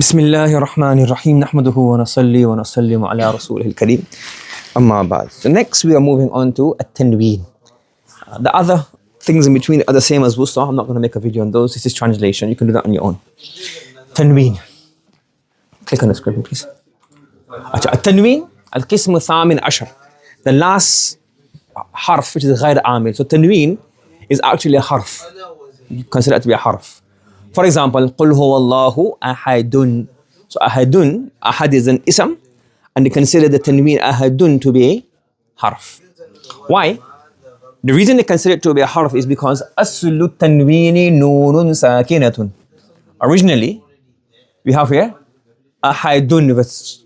بسم الله الرحمن الرحيم نحمده ونصلي ونسلم على رسوله الكريم أما بعد. So next we are moving on to التنوين. The other things in between are the same as wusta. I'm not going to make a video on those. This is translation. You can do that on your own. تنوين. Click on the screen please. التنوين القسم الثامن عشر. The last harf which is غير عامل. So تنوين is actually a harf. You consider it to be a harf. For example, قل هو الله أحد. So أحد, أحد is an ism, and they consider the tanween أحد to be a harf. Why? The reason they consider it to be a harf is because أصل التنوين نون ساكنة. Originally, we have here أحد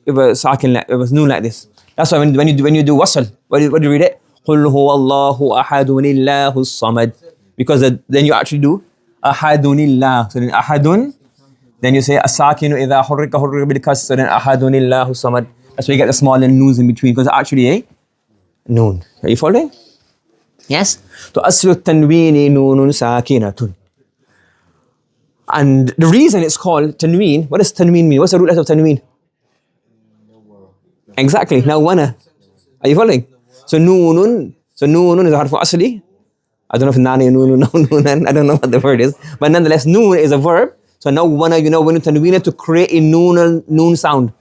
if it's noon like this. That's why when you do wasl, what do you read it? قل هو الله أحد الله الصمد. Because then you actually do أحد الله. So then أحد, then you say الساكن إذا حرك حرك بالكسر. So then أحد الله الصمد. That's why you get the small noons in between, because it's actually a noon. Are you following? Yes. So أصل التنوين نون ساكنة. And the reason it's called tanween, what does tanween mean? What's the root letter of tanween? Exactly. Now wana. Are you following? So noonun is a harf asli. I don't know if nani, noon, I don't know what the word is. But nonetheless, noon is a verb. So now when you tanween to create a noon sound.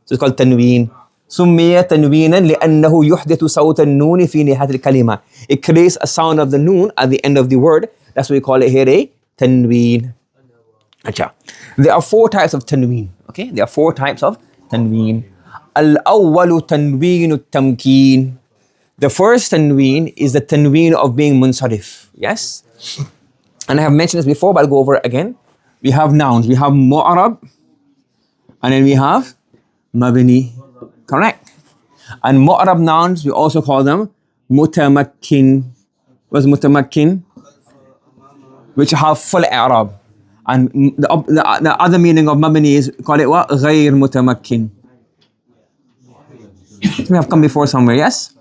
So it's called tanween. سمي تنوينا لأنه يحدث صوت النون في نهاية الكلمة. It creates a sound of the noon at the end of the word. That's why we call it here a tanween. Acha. There are four types of tanween. Okay, there are four types of tanween. الأول تنوين التمكين. The first tanween is the tanween of being munsarif. Yes? And I have mentioned this before, but I'll go over it again. We have nouns. We have mu'arab. And then we have mabni. Correct? And mu'arab nouns, we also call them mutamakkin. What's mutamakkin? Which have full i'rab. And the other meaning of mabni is, call it what? غير متمكن. It may have come before somewhere, yes?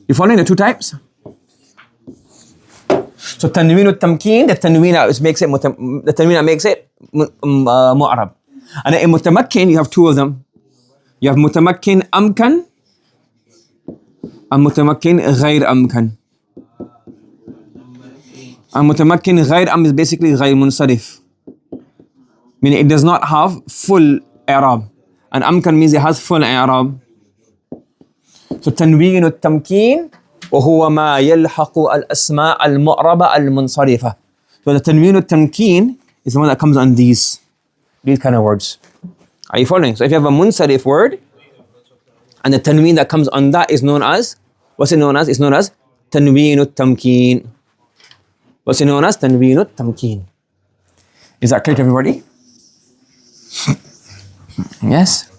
You following the two types? So tanween al-tamkeen, the tanween that makes it mu'arab. And in mutamakkin, you have two of them. You have mutamakkin amkan and mutamakkin غير amkan. And mutamakkin غير am is basically غير munsarif, meaning it does not have full i'rab. And amkan means it has full i'rab. So تنوين التمكين وهو ما يلحق الأسماء المعربة المنصرفة. So the تنوين التمكين is the one that comes on these kind of words. Are you following? So if you have a munsarif word and the tanween that comes on that is known as, what's it known as? It's known as تنوين التمكين. What's it known as? تنوين التمكين. Is that clear to everybody? Yes?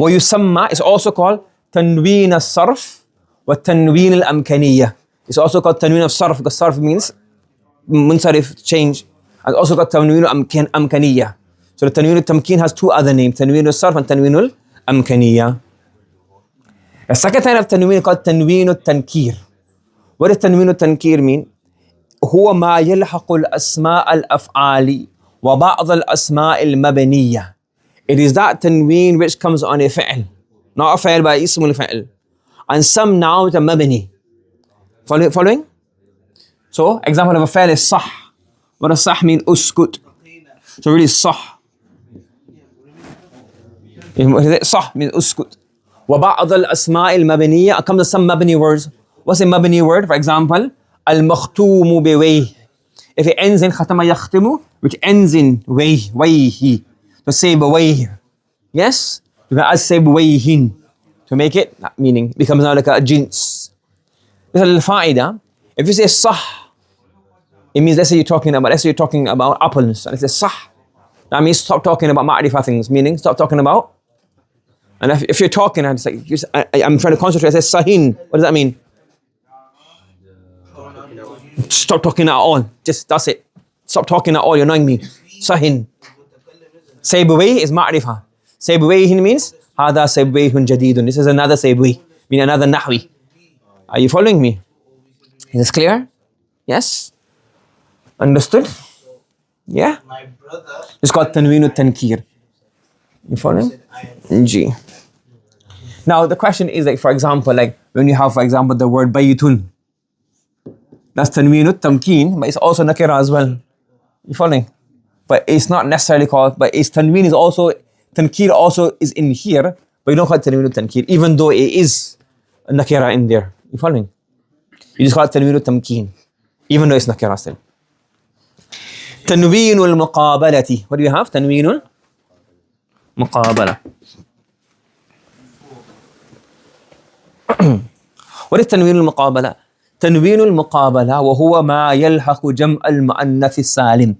ويسمى is also called تنوين الصرف والتنوين الأمكانية. It's also called تنوين الصرف because صرف means منصرف, change. And also called تنوين الأمكانية. So the تنوين التمكين has two other names, تنوين الصرف and تنوين الأمكانية. The second type of تنوين is called تنوين التنكير. What does تنوين التنكير mean? هو ما يلحق الأسماء الأفعال وبعض الأسماء المبنية. It is that tanween which comes on a fi'l, not a fi'l by ismul fi'l, and some nouns are mabni. Following? So, example of a fi'l is sah. What does sah mean? Uskut. So really sah. Sah means uskut. وبعض الأسماء المبنية comes some mabni words. What's a mabni word? For example, al-makhtumu biwayh. If it ends in khatama yakhtimu, which ends in wayhi. To say bawayh. Yes? You can add say bawayhin. To make it, that meaning, becomes now like a jins. This is al-fa'ida. If you say sah, it means let's say you're talking about apples. And it says sah. That means stop talking about ma'rifah things. Meaning, stop talking about. And if you're talking, I'm trying to concentrate, I say sahin. What does that mean? Stop talking at all. Just, that's it. Stop talking at all, you're annoying me. Sahin. Saybawayh is ma'rifah. Saybawayhin means هذا سيبويه جديد. This is another saybawayh, meaning another nahwi. Are you following me? Is this clear? Yes? Understood? Yeah? My brother It's called tanween al-tankir. You follow? said I am. G. Now the question is like, for example, like when you have, for example, the word baytun. That's tanween al-tamkeen, but it's also nakira as well. You following? But it's not necessarily called, but it's tanween is also, tankir also is in here, but you don't call it tanween al-tankir, even though it is a nakira in there. You following? You just call it tanween al-tamkeen, even though it's nakira still. تنوين المقابلة. What do you have? تنوين المقابلة. What is تنوين المقابلة? تنوين المقابلة وهو ما يلحق جمع المؤنث السالم.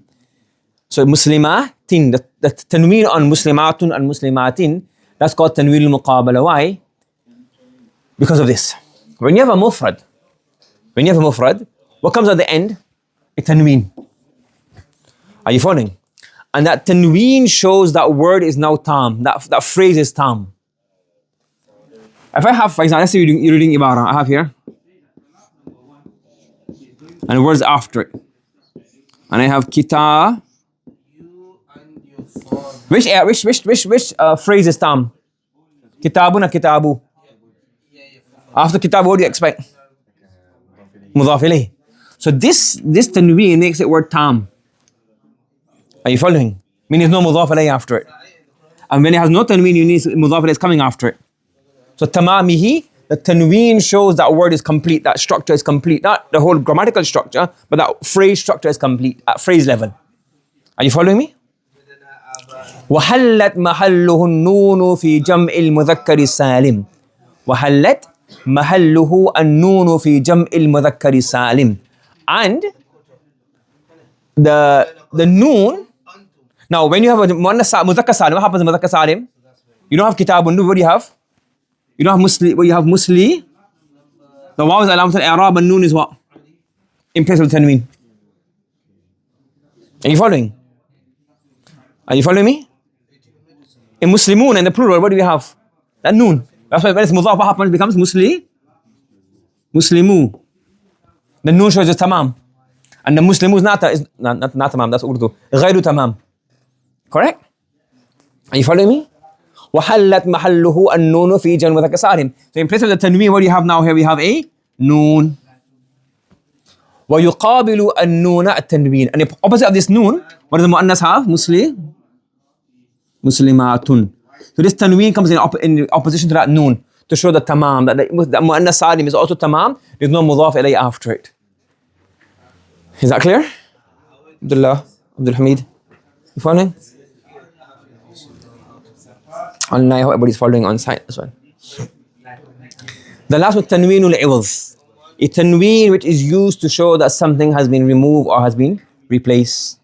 So مسلمات, the تنوين on مسلمات and مسلمات, that's called تنوين المقابلة. Why? Because of this. When you have a mufrad, what comes at the end? A tanween. Are you following? And that tanween shows that word is now tam. That phrase is tam. If I have, for example, let's say you're reading ibara. I have here. And words after it. And I have kita. You and your father. Which phrase is tam? Kitabun or kitabu? After kitabu, what do you expect? Mudhaf ilayh. So this tanween makes it word tam. Are you following? Meaning there's no mudhaf alayhi after it. And when it has no tanween, you need mudhaf alayhi is coming after it. So tamamihi, the tanween shows that word is complete, that structure is complete. Not the whole grammatical structure, but that phrase structure is complete at phrase level. Are you following me? وحلت محله النون في جمع المذكر السالم. وحلت محله النون في جمع المذكر السالم. And the noon. Now, when you have a mudhakkar salim, what happens in mudhakkar salim? You don't have kitabun. What do you have? You don't have musli. What you have musli. The waw is alamat al-i'rab and noon is what? In place of tanween. Are you following? Are you following me? In muslimun and the plural, what do we have? That noon. That's why when it's mudhaf, what happens? It becomes muslimu. The noon shows the tamam. And the muslimu is not tamam, that's Urdu. غير tamam. Correct? Are you following me? وحلت محله النون في جمع مذكر سالم. So in place of the tanween, what do you have now here? We have a noon. ويقابل النون التنوين. And the opposite of this noon, what does the muannas have? Muslimatun. So this tanween comes in opposition to that noon to show the tamam, that the muannas salim is also tamam. There's no mudhaf ilayhi after it. Is that clear? Abdullah, Abdul Hamid, you following? I hope everybody's following on site as well. The last one, tanweenul iwaz. A tanween which is used to show that something has been removed or has been replaced.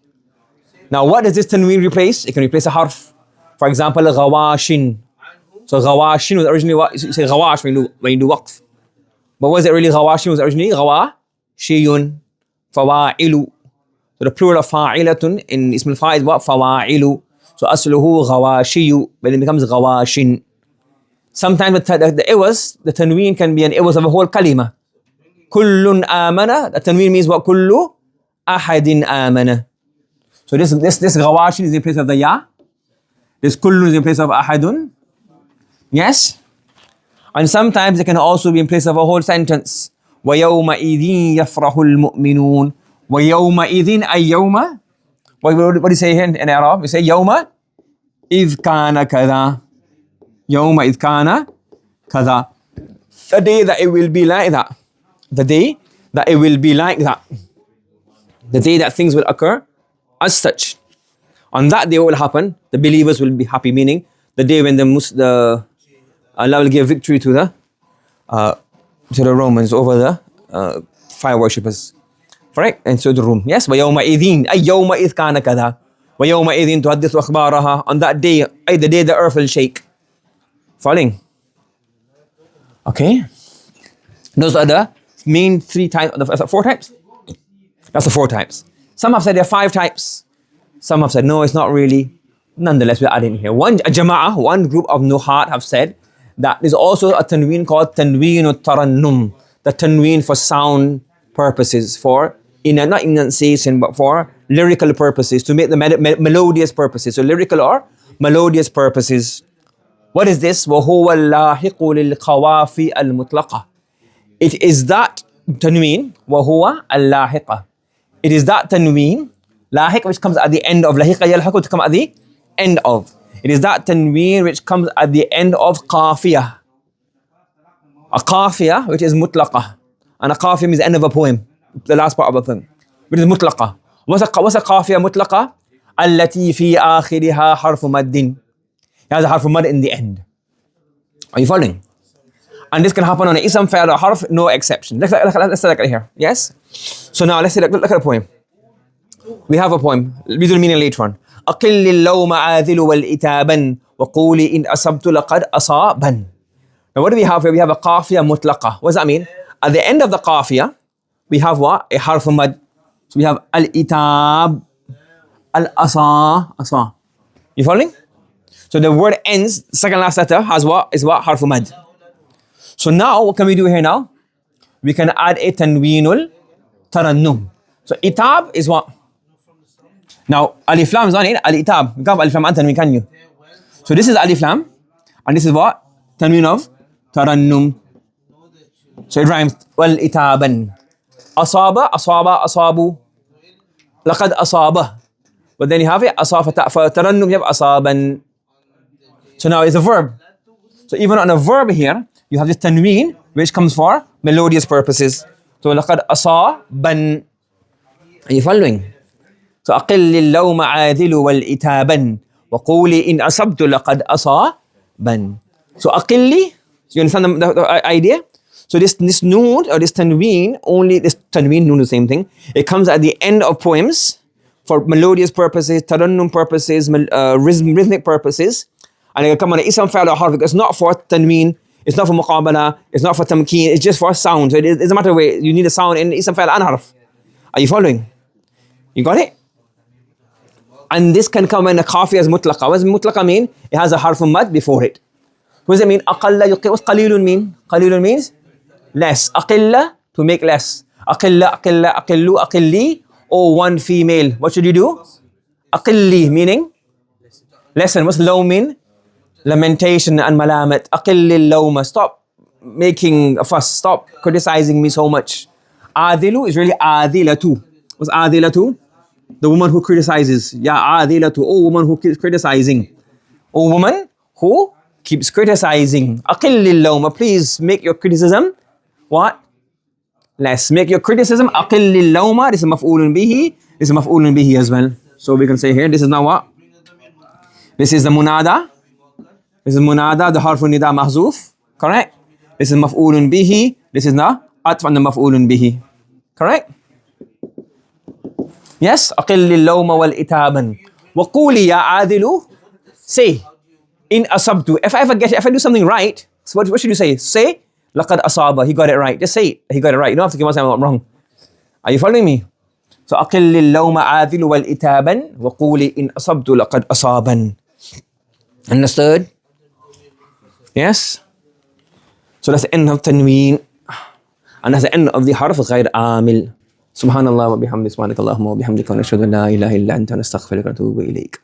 Now, what does this tanween replace? It can replace a harf. For example, ghawashin. So ghawashin was originally what? You say ghawash when you do waqf. But was it really ghawashin? Was it originally ghawashiyun, fawa'ilu. So the plural of fa'ilatun in ism al-fa'il is what? Fawa'ilu. So asluhu ghawashiyu, but it becomes ghawashin. Sometimes the iwaz, the tanween can be an iwaz of a whole kalima. Kullun amana, the tanween means what? Kullu ahadin amana. So this ghawashin is in place of the ya. This kullun is in place of ahadun. Yes? And sometimes it can also be in place of a whole sentence. وَيَوْمَئِذٍ يَفْرَحُ الْمُؤْمِنُونَ وَيَوْمَئِذٍ أَيْ يَوْمَ. What do you say here in Arab? You say يَوْمَ إِذْ كَانَ كَذَا. يَوْمَ إِذْ كَانَ كَذَا. The day that it will be like that. The day that it will be like that. The day that things will occur as such. On that day what will happen? The believers will be happy, meaning the day when Allah will give victory to the Romans over the fire worshippers. Correct? And so the room. Yes, وَيَوْمَئِذٍ أَيْ يَوْمَئِذْ كَانَ كَذَا وَيَوْمَئِذٍ تُحَدِّثُ أَخْبَارَهَا. On that day, the day the earth will shake. Following? Okay? Those are the main 3 types, 4 types? That's the 4 types. Some have said there are 5 types. Some have said, no, it's not really. Nonetheless, we're adding here. One group of nuhat have said that there's also a tanween called tanween tarannum. The tanween for sound purposes, for not enunciation, but for lyrical purposes, to make the melodious purposes. So lyrical or melodious purposes. What is this? وَهُوَ اللَّاحِقُ لِلْقَوَافِي الْمُطْلَقَةِ. It is that tanween, وَهُوَ اللَّاحِقَ. It is that tanween, lahiq, which comes at the end of lahiqa yalhaqu, to come at the end of. It is that tanween which comes at the end of qafiyah. A qafiyah which is mutlaqah. And a qafiyah means the end of a poem, the last part of a poem, which is mutlaqah. What's a qafiyah mutlaqah? التي في آخرها حرف مد. It has a harf mad in the end. Are you following? And this can happen on an ism, fa'il or harf, no exception. Let's look at here. Yes? So now let's look at a poem. We have a poem. We do the meaning later on. أقل اللوم عاذل والإتابا وقولي إن أصبت لقد أصابا. Now what do we have here? We have a qafiyah mutlaqa. What does that mean? At the end of the qafiyah, we have what? A harf mad. So we have al-itab, al-asa, asa. You following? So the word ends, the second last letter has what? Is what? Harf mad. So now, what can we do here now? We can add a tanweenul tarannum. So itab is what? Now, alif lam is on it, al-itab. You can't have alif lam and tanween, can you? So this is alif lam, and this is what? Tanween of tarannum. So it rhymes, wal itaban. Asaba, asaba, asabu. Laqad asaba. But then you have it, asafa, for tarannum, you have asaban. So now it's a verb. So even on a verb here, you have this tanween, which comes for melodious purposes. So laqad asaban. Are you following? So أقل اللوم عاذل والإتابا وقولي إن أصبت لقد أصابا. So أقلي, you understand the idea? So this noon or this tanween, only this tanween, noon, the same thing. It comes at the end of poems for melodious purposes, tarannum purposes, rhythmic purposes. And it will come on an ism, fa'il or harf. It's not for tanween, it's not for muqabala, it's not for tamkeen, it's just for sound. So it doesn't matter where you need a sound in ism, fa'il and harf. Are you following? You got it? And this can come in a qafiyah as mutlaqa. What does mutlaqa mean? It has a harf mad before it. What does it mean? Aqalla yuqi. What's qalilun mean? Qalilun means less. Aqilla, to make less. Aqilla, aqilla, aqillu, aqilli. Or one female. What should you do? Aqilli, meaning lesson. What's law mean? Lamentation and malamat. Aqillil lawma. Stop making a fuss. Stop criticizing me so much. Adilu is really adilatu. What's adilatu? The woman who criticizes. Ya adilatu. Oh, woman who keeps criticizing. Oh, woman who keeps criticizing. Aqillil lawma. Please make your criticism what? Less. Make your criticism aqillil lawma. This is maf'ulun bihi. This is maf'ulun bihi as well. So we can say here, this is now what? This is the munada. This is munada, the harfun nida mahzuf. Correct? This is maf'ulun bihi. This is the atf and the maf'ulun bihi. Correct? Yes? Aqillil lawma wal itaban. Wa quli ya adilu. Say. In asabtu. If I ever get it, if I do something right, so what should you say? Say, laqad asaba. He got it right. Just say it. He got it right. You don't have to give us I'm wrong. Are you following me? So aqillil lawma adilu wal itaban. Wa quli in asabtu laqad asaban. Understood? Yes? So that's the end of tanween. And that's the end of the harf غير عامل. Subhanallah wa bihamdi, subhanakallahumma wa bihamdika wa nashhadu an la ilaha illa anta nastaghfiruka wa natubu ilayk.